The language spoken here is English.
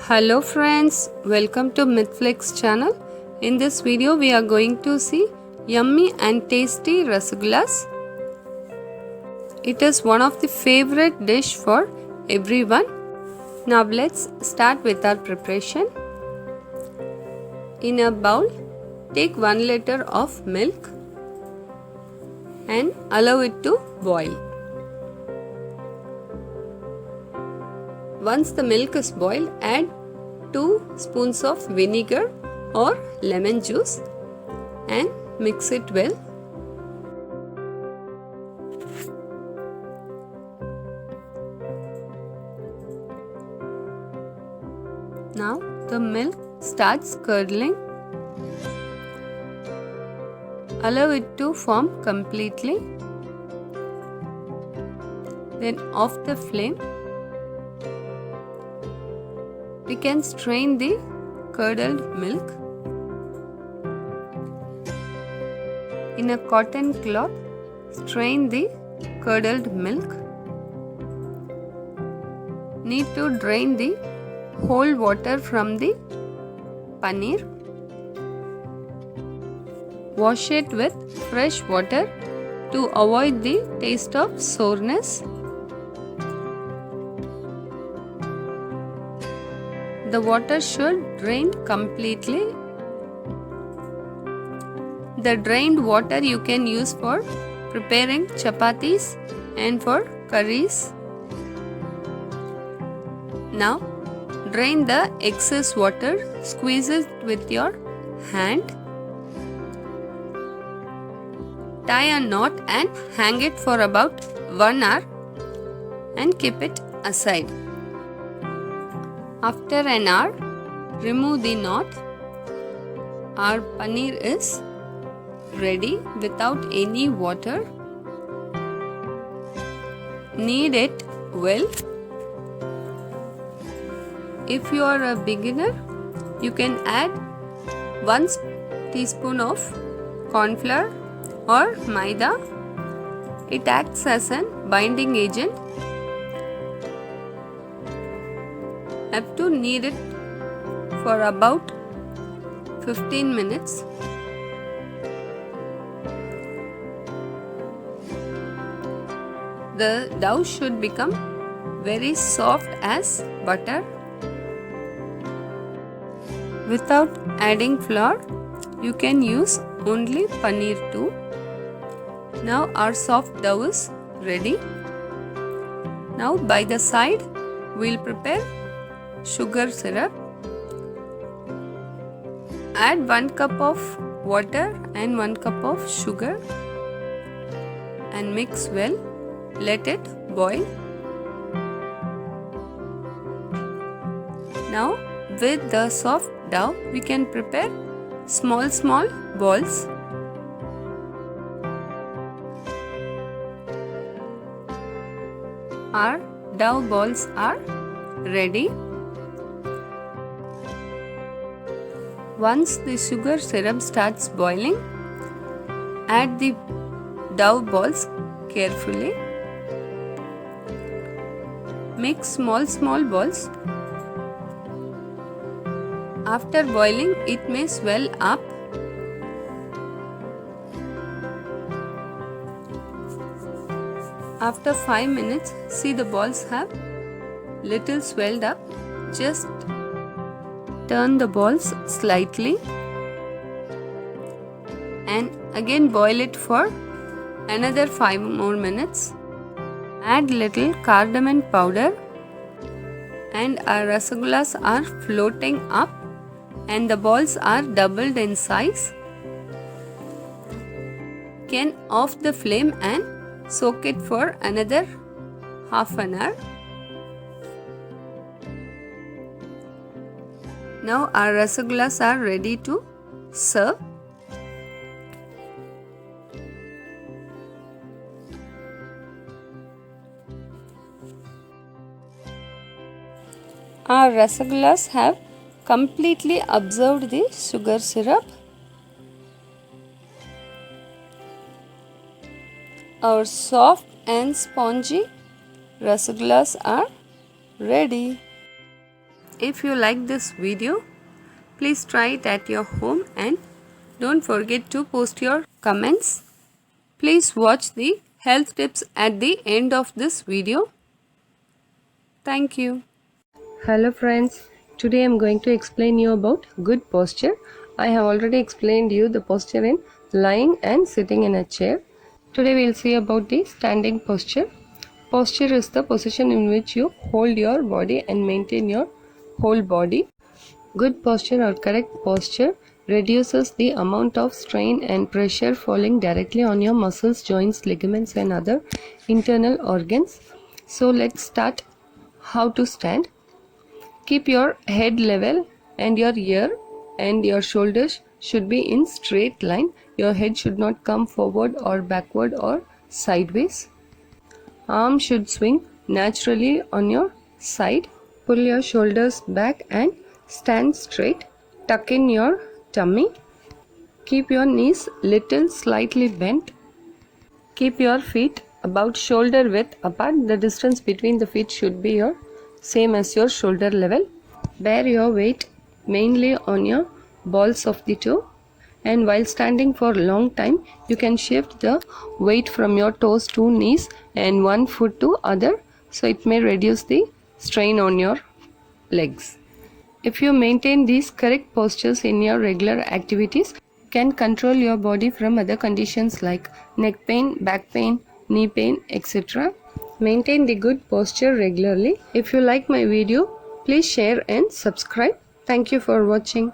Hello friends, welcome to Mythflix channel. In this video we are going to see yummy and tasty rasagullas. It is one of the favorite dish for everyone. Now let's start with our preparation. In a bowl, take 1 liter of milk and allow it to boil. Once the milk is boiled, add 2 spoons of vinegar or lemon juice and mix it well. Now the milk starts curdling. Allow it to form completely. Then off the flame. We can strain the curdled milk. In a cotton cloth, strain the curdled milk. Need to drain the whole water from the paneer. Wash it with fresh water to avoid the taste of soreness. The water should drain completely. The drained water you can use for preparing chapatis and for curries. Now drain the excess water, squeeze it with your hand. Tie a knot and hang it for about 1 hour and keep it aside. After an hour, remove the knot. Our paneer is ready without any water. Knead it well. If you are a beginner, you can add 1 teaspoon of corn flour or maida. It acts as a binding agent. Have to knead it for about 15 minutes. The dough should become very soft as butter. Without adding flour, you can use only paneer too. Now our soft dough is ready. Now by the side, we'll prepare sugar syrup. Add 1 cup of water and 1 cup of sugar and mix well. Let it boil. Now with the soft dough we can prepare small balls. Our dough balls are ready. Once the sugar syrup starts boiling, add the dough balls carefully. Make small balls. After boiling, it may swell up. After 5 minutes, see the balls have little swelled up. Just turn the balls slightly and again boil it for another 5 more minutes. Add little cardamom powder and our rasagullas are floating up and the balls are doubled in size. Can off the flame and soak it for another half an hour. Now our rasagullas are ready to serve. Our rasagullas have completely absorbed the sugar syrup. Our soft and spongy rasagullas are ready. if you like this video, please try it at your home and don't forget to post your comments. Please watch the health tips at the end of this video. Thank you. Hello friends, today I am going to explain you about good posture. I have already explained you the posture in lying and sitting in a chair. Today we will see about the standing posture. Posture is the position in which you hold your body and maintain your whole body. Good posture or correct posture reduces the amount of strain and pressure falling directly on your muscles, joints, ligaments and other internal organs. So let's start how to stand. Keep your head level and your ear and your shoulders should be in straight line. Your head should not come forward or backward or sideways. Arms should swing naturally on your side. Pull your shoulders back and stand straight. Tuck in your tummy. Keep your knees little slightly bent. Keep your feet about shoulder width apart. The distance between the feet should be your same as your shoulder level. Bear your weight mainly on your balls of the toe, and while standing for a long time you can shift the weight from your toes to knees and one foot to other, so it may reduce the strain on your legs. If you maintain these correct postures in your regular activities, you can control your body from other conditions like neck pain, back pain, knee pain, etc. Maintain the good posture regularly. If you like my video, please share and subscribe. Thank you for watching.